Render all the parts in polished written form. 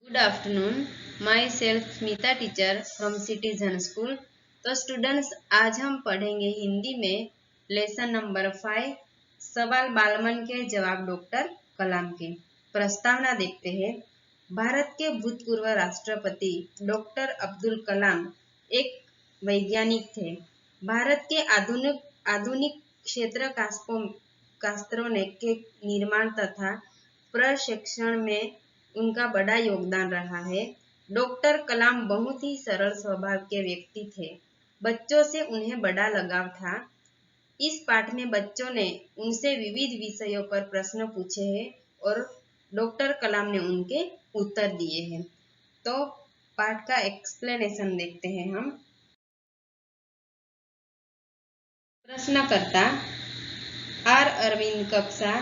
Good afternoon. Myself Smita teacher from citizen school. तो students, आज हम पढ़ेंगे हिंदी में लेसन नंबर 5 सवाल बालमन के जवाब डॉक्टर कलाम के। प्रस्तावना देखते हैं। भारत के भूतपूर्व राष्ट्रपति डॉक्टर अब्दुल कलाम एक वैज्ञानिक थे। भारत के आधुनिक क्षेत्र शास्त्रों के निर्माण तथा प्रशिक्षण में उनका बड़ा योगदान रहा है। डॉक्टर कलाम बहुत ही सरल स्वभाव के व्यक्ति थे। बच्चों से उन्हें बड़ा लगाव था। इस पाठ में बच्चों ने उनसे विविध विषयों पर प्रश्न पूछे हैं और डॉक्टर कलाम ने उनके उत्तर दिए हैं। तो पाठ का एक्सप्लेनेशन देखते हैं हम। प्रश्नकर्ता आर अरविंद, कक्षा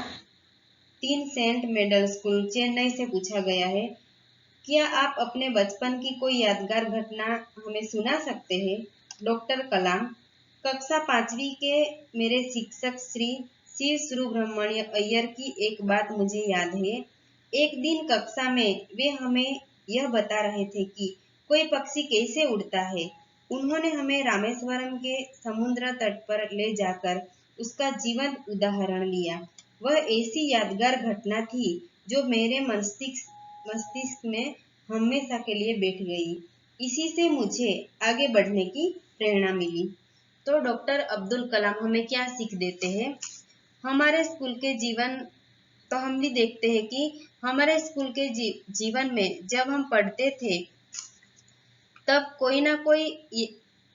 3, सेंट मेडल स्कूल, चेन्नई से पूछा गया है। क्या आप अपने बचपन की कोई यादगार घटना हमें सुना सकते हैं? डॉक्टर कलाम: कक्षा 5वीं के मेरे शिक्षक श्री शिव सुब्रमण्य अय्यर की एक बात मुझे याद है। एक दिन कक्षा में वे हमें यह बता रहे थे कि कोई पक्षी कैसे उड़ता है। उन्होंने हमें रामेश्वरम के समुद्र तट पर ले जाकर उसका जीवंत उदाहरण लिया। वह ऐसी यादगार घटना थी जो मेरे मस्तिष्क में हमेशा के लिए बैठ गई। इसी से मुझे आगे बढ़ने की प्रेरणा मिली। तो डॉक्टर अब्दुल कलाम हमें क्या सीख देते हैं? हमारे स्कूल के जीवन, तो हम भी देखते हैं कि हमारे स्कूल के जीवन में जब हम पढ़ते थे तब कोई ना कोई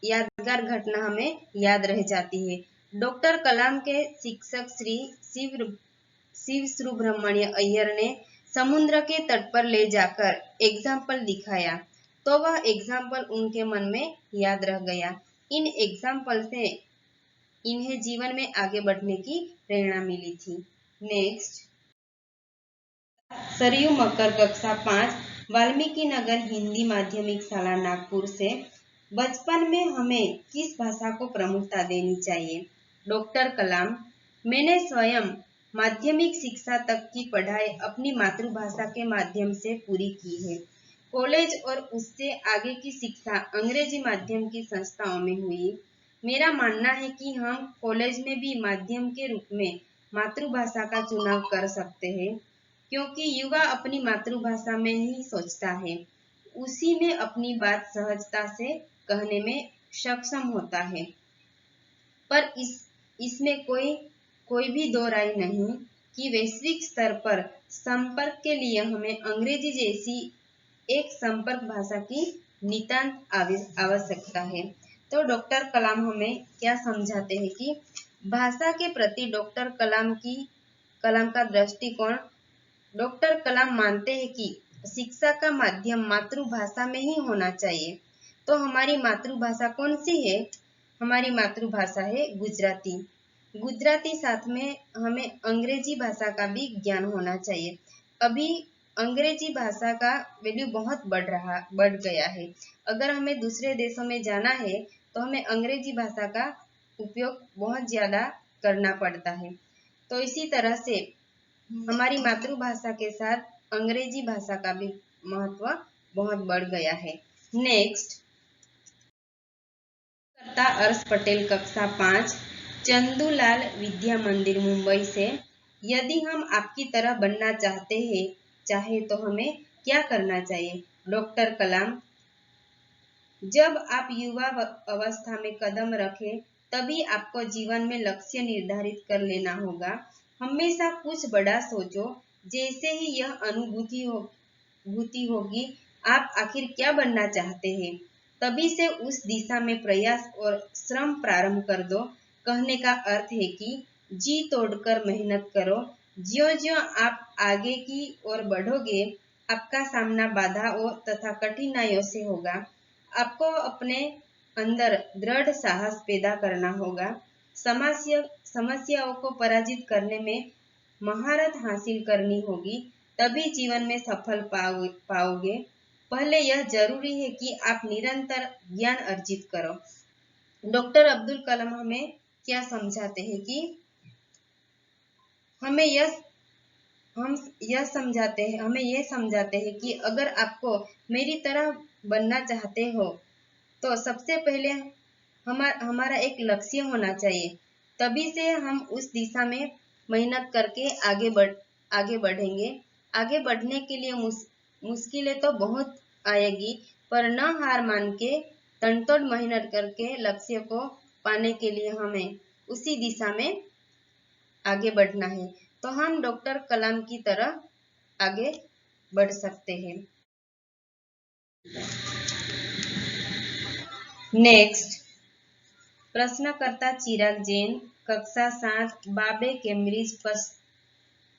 यादगार घटना हमें याद रह जाती है। डॉक्टर कलाम के शिक्षक श्री शिव सुब्रमण्य अय्यर ने समुद्र के तट पर ले जाकर एग्जाम्पल दिखाया, तो वह एग्जाम्पल उनके मन में याद रह गया। इन एग्जाम्पल से इन्हें जीवन में आगे बढ़ने की प्रेरणा मिली थी। नेक्स्ट, सरयू मकर, कक्षा 5, वाल्मीकि नगर हिंदी माध्यमिक शाला नागपुर से। बचपन में हमें किस भाषा को प्रमुखता देनी चाहिए? डॉक्टर कलाम: मैंने स्वयं माध्यमिक शिक्षा तक की पढ़ाई अपनी मातृभाषा के माध्यम से पूरी की है। कॉलेज और उससे आगे की शिक्षा अंग्रेजी माध्यम की संस्थाओं में हुई। मेरा मानना है कि हम कॉलेज में भी माध्यम के रूप में मातृभाषा का चुनाव कर सकते हैं, क्योंकि युवा अपनी मातृभाषा में ही सोचता है, उसी में अपनी बात सहजता से कहने में सक्षम होता है। पर इसमें कोई भी दो राय नहीं कि वैश्विक स्तर पर संपर्क के लिए हमें अंग्रेजी जैसी एक संपर्क भाषा की नितांत आवश्यकता है। तो डॉक्टर कलाम हमें क्या समझाते हैं कि भाषा के प्रति डॉक्टर कलाम का दृष्टिकोण। डॉक्टर कलाम मानते हैं कि शिक्षा का माध्यम मातृभाषा में ही होना चाहिए। तो हमारी मातृभाषा कौन सी है? हमारी मातृभाषा है गुजराती। गुजराती साथ में हमें अंग्रेजी भाषा का भी ज्ञान होना चाहिए। अभी अंग्रेजी भाषा का वैल्यू बहुत बढ़ गया है। अगर हमें दूसरे देशों में जाना है तो हमें अंग्रेजी भाषा का उपयोग बहुत ज्यादा करना पड़ता है। तो इसी तरह से हमारी मातृभाषा के साथ अंग्रेजी भाषा का भी महत्व बहुत बढ़ गया है। नेक्स्ट, करता अर्श पटेल, कक्षा 5, चंदूलाल विद्या मंदिर, मुंबई से। यदि हम आपकी तरह बनना चाहे तो हमें क्या करना चाहिए? डॉक्टर कलाम: जब आप युवा अवस्था में कदम रखें तभी आपको जीवन में लक्ष्य निर्धारित कर लेना होगा। हमेशा कुछ बड़ा सोचो। जैसे ही यह अनुभूति होगी आप आखिर क्या बनना चाहते हैं, तभी से उस दिशा में प्रयास और श्रम प्रारंभ कर दो। कहने का अर्थ है कि जी तोड़कर मेहनत करो। ज्यों-ज्यों आप आगे की ओर बढ़ोगे आपका सामना बाधाओं तथा कठिनाइयों से होगा। आपको अपने अंदर दृढ़ साहस पैदा करना होगा। समस्याओं को पराजित करने में महारत हासिल करनी होगी, तभी जीवन में सफल पाओगे। पहले यह जरूरी है कि आप निरंतर ज्ञान अर्जित करो। डॉक्टर अब्दुल कलाम हमें क्या समझाते हैं कि हमें यह हम हमें ये समझाते हैं कि अगर आपको मेरी तरह बनना चाहते हो तो सबसे पहले हमारा एक लक्ष्य होना चाहिए। तभी से हम उस दिशा में मेहनत करके आगे बढ़ेंगे। आगे बढ़ने के लिए मुश्किलें तो बहुत आएगी, पर न हार मान के तनतोड़ मेहनत करके लक्ष्य को पाने के लिए हमें उसी दिशा में आगे बढ़ना है, तो हम डॉक्टर कलाम की तरह आगे बढ़ सकते हैं। नेक्स्ट प्रश्नकर्ता चिराग जैन, कक्षा 7, बाबे कैम्ब्रिज,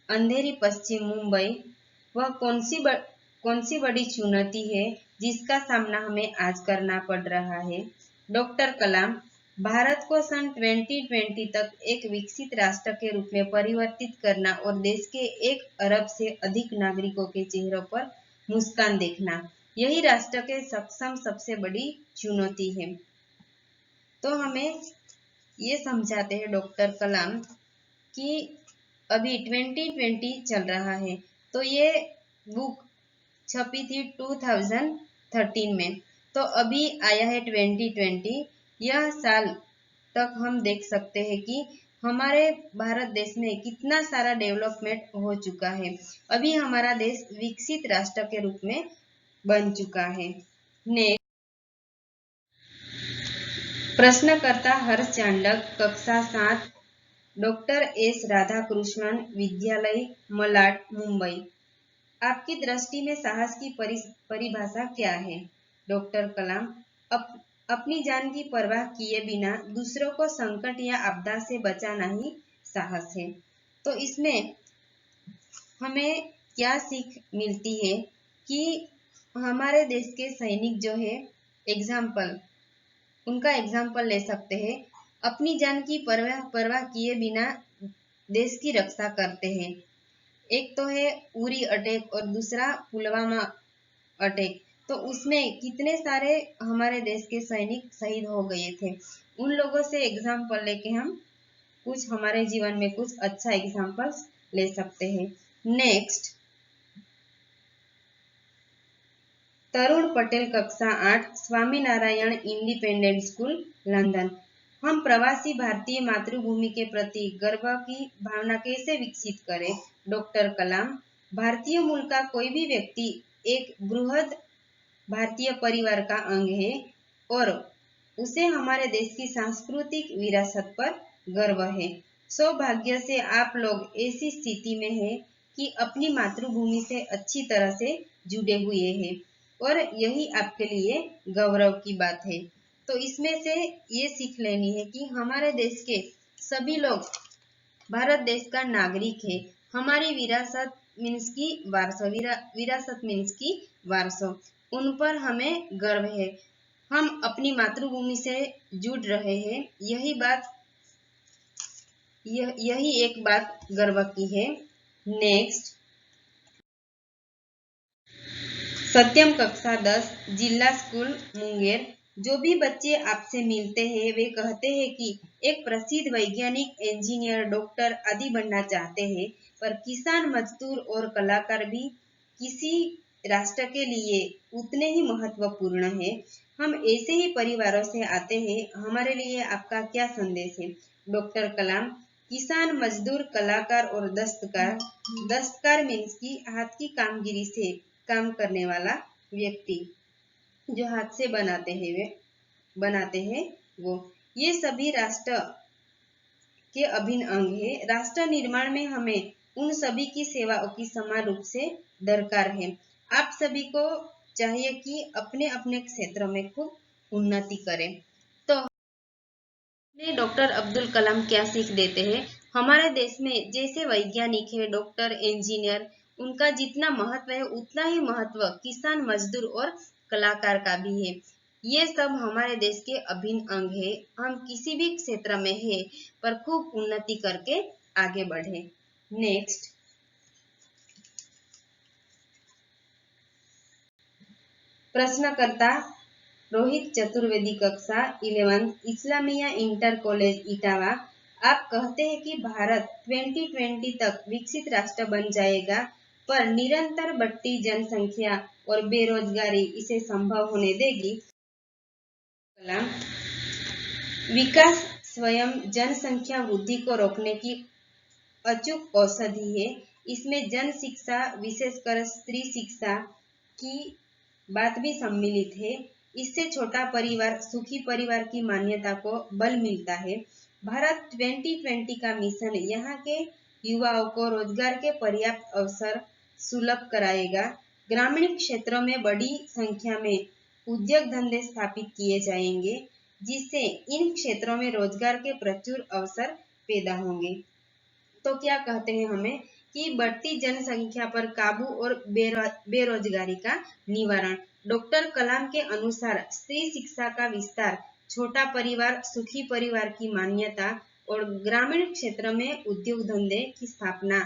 अंधेरी, पश्चिम मुंबई। वह कौन सी बड़ी चुनौती है जिसका सामना हमें आज करना पड़ रहा है? डॉक्टर कलाम, भारत को सन 2020 तक एक विकसित राष्ट्र के रूप में परिवर्तित करना और देश के 1 अरब से अधिक नागरिकों के चेहरों पर मुस्कान देखना, यही राष्ट्र के सक्षम सबसे बड़ी चुनौती है। तो हमें ये समझाते हैं डॉक्टर कलाम कि अभी 2020 चल रहा है, तो ये बुक छपी थी 2013 में, तो अभी आया है 2020। यह साल तक हम देख सकते हैं कि हमारे भारत देश में कितना सारा डेवलपमेंट हो चुका है। अभी हमारा देश विकसित राष्ट्र के रूप में बन चुका है। नेक्स्ट प्रश्नकर्ता हर्ष चांडक, कक्षा 7, डॉक्टर एस राधाकृष्णन विद्यालय, मलाड, मुंबई। आपकी दृष्टि में साहस की परिभाषा क्या है? डॉक्टर कलाम, अपनी जान की परवाह किए बिना दूसरों को संकट या आपदा से बचाना ही साहस है। तो इसमें हमें क्या सीख मिलती है कि हमारे देश के सैनिक जो है उनका एग्जाम्पल ले सकते हैं। अपनी जान की परवाह किए बिना देश की रक्षा करते हैं। एक तो है उरी अटैक और दूसरा पुलवामा अटैक, तो उसमें कितने सारे हमारे देश के सैनिक शहीद हो गए थे। उन लोगों से एग्जाम्पल लेके हम कुछ हमारे जीवन में कुछ अच्छा एग्जाम्पल ले सकते हैं। नेक्स्ट तरुण पटेल, कक्षा 8, स्वामीनारायण इंडिपेंडेंट स्कूल, लंदन। हम प्रवासी भारतीय मातृभूमि के प्रति गर्व की भावना कैसे विकसित करें? डॉक्टर कलाम, भारतीय मूल का कोई भी व्यक्ति एक बृहद भारतीय परिवार का अंग है और उसे हमारे देश की सांस्कृतिक विरासत पर गर्व है। सौभाग्य से आप लोग ऐसी स्थिति में हैं कि अपनी मातृभूमि से अच्छी तरह से जुड़े हुए हैं और यही आपके लिए गौरव की बात है। तो इसमें से ये सीख लेनी है कि हमारे देश के सभी लोग भारत देश का नागरिक है। हमारी विरासत मीन्स की वारसो, विरासत मीन्स की वारसो, उन पर हमें गर्व है। हम अपनी मातृभूमि से जुड़ रहे हैं, यही एक बात गर्व की है। नेक्स्ट सत्यम, कक्षा 10, जिला स्कूल, मुंगेर। जो भी बच्चे आपसे मिलते हैं वे कहते हैं कि एक प्रसिद्ध वैज्ञानिक, इंजीनियर, डॉक्टर आदि बनना चाहते हैं, पर किसान, मजदूर और कलाकार भी किसी राष्ट्र के लिए उतने ही महत्वपूर्ण है। हम ऐसे ही परिवारों से आते हैं, हमारे लिए आपका क्या संदेश है? डॉक्टर कलाम, किसान, मजदूर, कलाकार और दस्तकार मीन्स की हाथ की कामगिरी से काम करने वाला व्यक्ति, जो हाथ से बनाते हैं वो, ये सभी राष्ट्र के अभिन्न अंग है। राष्ट्र निर्माण में हमें उन सभी की सेवाओं की समान रूप से दरकार है। आप सभी को चाहिए कि अपने अपने क्षेत्रों में खूब उन्नति करें। तो डॉक्टर अब्दुल कलाम क्या सीख देते हैं? हमारे देश में जैसे वैज्ञानिक है, डॉक्टर, इंजीनियर, उनका जितना महत्व है उतना ही महत्व किसान, मजदूर और कलाकार का भी है। ये सब हमारे देश के अभिन्न अंग है। हम किसी भी क्षेत्र में है पर खूब उन्नति करके आगे बढ़े। नेक्स्ट प्रश्नकर्ता रोहित चतुर्वेदी, कक्षा 11, इस्लामिया इंटर कॉलेज, इटावा। आप कहते हैं कि भारत 2020 तक विकसित राष्ट्र बन जाएगा, पर निरंतर बढ़ती जनसंख्या और बेरोजगारी इसे संभव होने देगी? कलाम, विकास स्वयं जनसंख्या वृद्धि को रोकने की अचूक औषधि है। इसमें जन शिक्षा, विशेषकर स्त्री शिक्षा की बात भी सम्मिलित है। इससे छोटा परिवार, सुखी परिवार की मान्यता को बल मिलता है। भारत 2020 का मिशन यहाँ के युवाओं को रोजगार के पर्याप्त अवसर सुलभ कराएगा। ग्रामीण क्षेत्रों में बड़ी संख्या में उद्योग धंधे स्थापित किए जाएंगे, जिससे इन क्षेत्रों में रोजगार के प्रचुर अवसर पैदा होंगे। तो क्या कहते हैं हमें कि बढ़ती जनसंख्या पर काबू और बेरोजगारी का निवारण। डॉक्टर कलाम के अनुसार स्त्री शिक्षा का विस्तार, छोटा परिवार, सुखी परिवार की मान्यता और ग्रामीण क्षेत्र में उद्योग धंधे की स्थापना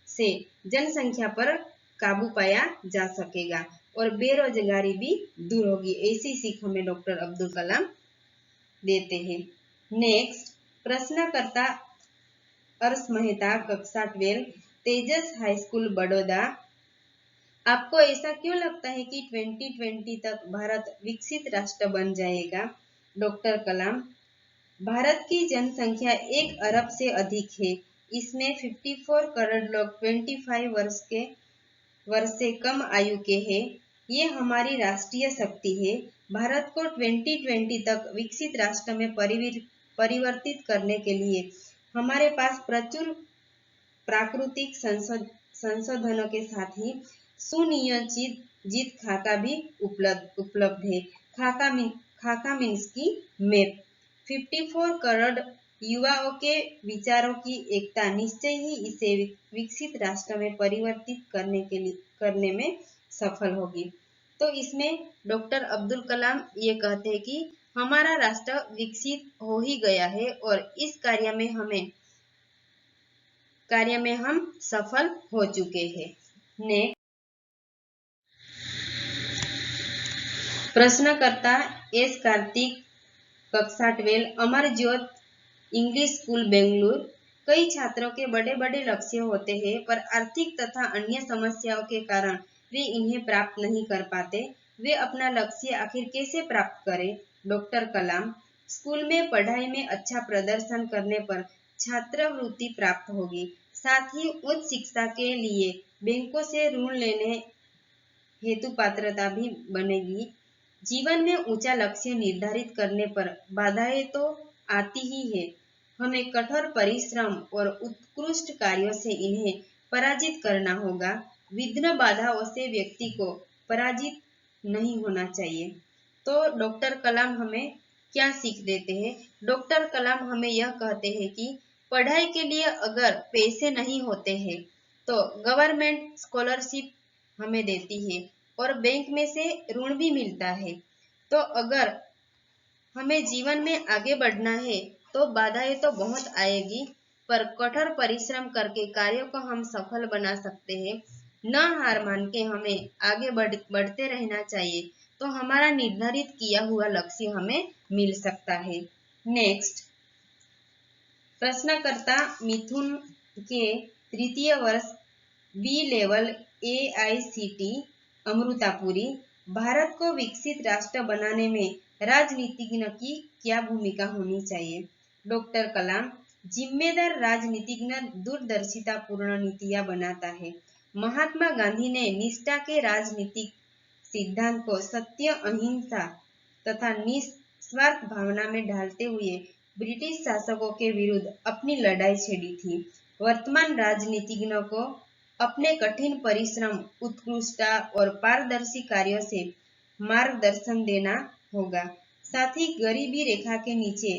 से जनसंख्या पर काबू पाया जा सकेगा और बेरोजगारी भी दूर होगी। ऐसी सीख हमें डॉक्टर अब्दुल कलाम देते हैं। नेक्स्ट प्रश्नकर्ता अर्श मेहता, कक्षा 12, तेजस हाई स्कूल बड़ौदा। आपको ऐसा क्यों लगता है कि 2020 तक भारत विकसित राष्ट्र बन जाएगा? डॉक्टर कलाम, भारत की जनसंख्या 1 अरब से अधिक है। इसमें 54 करोड़ लोग 25 वर्ष से कम आयु के हैं। ये हमारी राष्ट्रीय शक्ति है। भारत को 2020 तक विकसित राष्ट्र में परिवर्तित करने के लिए हमारे पास प्रचुर प्राकृतिक संसाधनों के साथ ही सुनियोजित खाका भी उपलब्ध है। खाका मीन्स की मैप। 54 करोड़ युवाओं के विचारों की एकता निश्चय ही इसे विकसित राष्ट्र में परिवर्तित करने में सफल होगी। तो इसमें डॉक्टर अब्दुल कलाम ये कहते हैं कि हमारा राष्ट्र विकसित हो ही गया है और इस कार्य में हम सफल हो चुके हैं। नेक्स्ट प्रश्नकर्ता एस कार्तिक, कक्षा 12, अमर ज्योत इंग्लिश स्कूल बेंगलुरु। कई छात्रों के बड़े बड़े लक्ष्य होते हैं, पर आर्थिक तथा अन्य समस्याओं के कारण वे इन्हें प्राप्त नहीं कर पाते। वे अपना लक्ष्य आखिर कैसे प्राप्त करें? डॉक्टर कलाम, स्कूल में पढ़ाई में अच्छा प्रदर्शन करने पर छात्रवृत्ति प्राप्त होगी। साथ ही उच्च शिक्षा के लिए बैंकों से ऋण लेने हेतु पात्रता भी बनेगी। जीवन में ऊंचा लक्ष्य निर्धारित करने पर बाधाएं तो आती ही है। हमें कठोर परिश्रम और उत्कृष्ट कार्यों से इन्हें पराजित करना होगा। विघ्न बाधाओं से व्यक्ति को पराजित नहीं होना चाहिए। तो डॉक्टर कलाम हमें क्या सीख देते हैं? डॉक्टर कलाम हमें यह कहते हैं कि पढ़ाई के लिए अगर पैसे नहीं होते हैं तो गवर्नमेंट स्कॉलरशिप हमें देती है और बैंक में से ऋण भी मिलता है। तो अगर हमें जीवन में आगे बढ़ना है तो बाधाएं तो बहुत आएगी, पर कठोर परिश्रम करके कार्यों को हम सफल बना सकते हैं। न हार मान के हमें आगे बढ़ते रहना चाहिए, तो हमारा निर्धारित किया हुआ लक्ष्य हमें मिल सकता है। नेक्स्ट प्रश्नकर्ता मिथुन के, तृतीय वर्ष, बी लेवल, AICT अमृतापुरी। भारत को विकसित राष्ट्र बनाने में राजनीतिज्ञ की क्या भूमिका होनी चाहिए? डॉक्टर कलाम, जिम्मेदार राजनीतिज्ञ दूरदर्शितापूर्ण नीतियां बनाता है। महात्मा गांधी ने निष्ठा के राजनीतिक सिद्धांत को सत्य, अहिंसा तथा निस्वार्थ भावना में ढालते हुए ब्रिटिश शासकों के विरुद्ध अपनी लड़ाई छेड़ी थी। वर्तमान राजनीतिज्ञों को अपने कठिन परिश्रम, उत्कृष्टता और पारदर्शी कार्यों से मार्गदर्शन देना होगा। साथ ही गरीबी रेखा के नीचे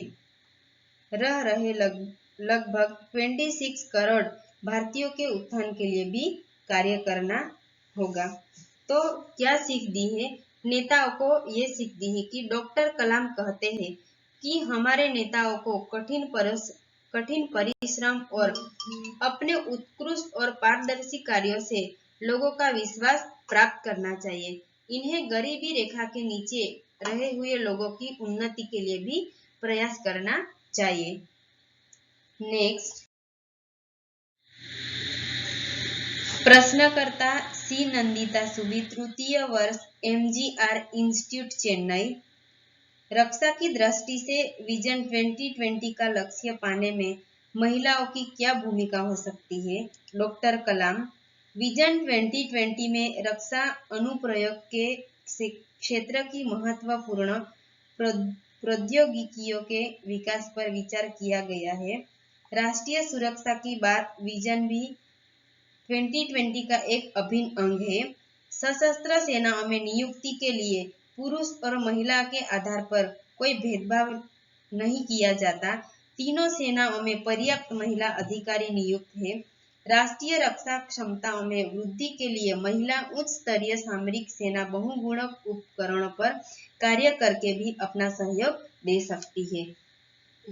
रह रहे लगभग 26 करोड़ भारतीयों के उत्थान के लिए भी कार्य करना होगा। तो क्या सीख दी है? नेताओं को ये सीख दी है कि डॉक्टर कलाम कहते हैं कि हमारे नेताओं को कठिन परिश्रम और अपने उत्कृष्ट और पारदर्शी कार्यों से लोगों का विश्वास प्राप्त करना चाहिए। इन्हें गरीबी रेखा के नीचे रहे हुए लोगों की उन्नति के लिए भी प्रयास करना चाहिए। नेक्स्ट, प्रश्नकर्ता सी नंदिता सुबी, तृतीय वर्ष, MGR इंस्टीट्यूट, चेन्नई। रक्षा की दृष्टि से विजन 2020 का लक्ष्य पाने में महिलाओं की क्या भूमिका हो सकती है? डॉक्टर कलाम, विजन 2020 में रक्षा अनुप्रयोग के क्षेत्र की महत्वपूर्ण प्रौद्योगिकियों के विकास पर विचार किया गया है। राष्ट्रीय सुरक्षा की बात विजन भी 2020 का एक अभिन्न अंग है। सशस्त्र सेनाओं में नियुक्ति के लिए पुरुष और महिला के आधार पर कोई भेदभाव नहीं किया जाता। तीनों सेनाओं में पर्याप्त महिला अधिकारी नियुक्त हैं। राष्ट्रीय रक्षा क्षमताओं में वृद्धि के लिए महिला उच्च स्तरीय सामरिक सेना बहुगुणक उपकरणों पर कार्य करके भी अपना सहयोग दे सकती है।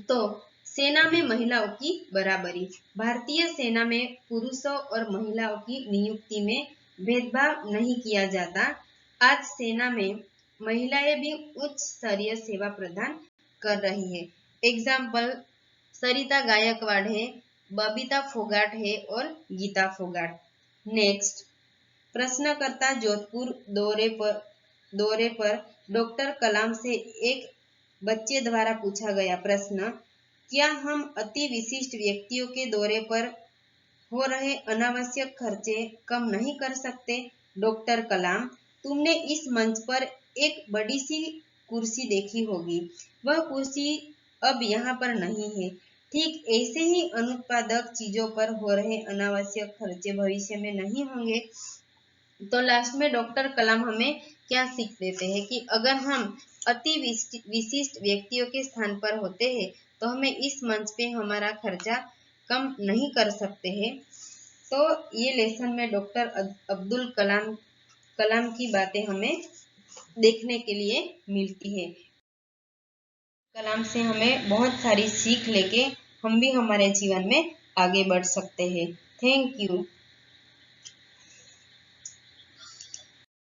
तो सेना में महिलाओं की बराबरी, भारतीय सेना में पुरुषों और महिलाओं की नियुक्ति में भेदभाव नहीं किया जाता। आज सेना में महिलाएं भी उच्च स्तरीय सेवा प्रदान कर रही है। एग्जाम्पल सरिता गायकवाड़ है, बबीता फोगाट है और गीता फोगाट। नेक्स्ट, प्रश्नकर्ता जोधपुर दौरे पर डॉक्टर कलाम से एक बच्चे द्वारा पूछा गया प्रश्न, क्या हम अति विशिष्ट व्यक्तियों के दौरे पर हो रहे अनावश्यक खर्चे कम नहीं कर सकते? डॉक्टर कलाम, तुमने इस मंच पर एक बड़ी सी कुर्सी देखी होगी, वह कुर्सी अब यहाँ पर नहीं है। ठीक ऐसे ही अनुत्पादक चीजों पर हो रहे अनावश्यक खर्चे भविष्य में नहीं होंगे। तो लास्ट में डॉक्टर कलाम हमें क्या सीख देते हैं कि अगर हम अति विशिष्ट व्यक्तियों के स्थान पर होते हैं तो हमें इस मंच पे हमारा खर्चा कम नहीं कर सकते हैं। तो ये लेसन में डॉक्टर अब्दुल कलाम की बातें हमें देखने के लिए मिलती है। कलाम से हमें बहुत सारी सीख लेके हम भी हमारे जीवन में आगे बढ़ सकते हैं। Thank you.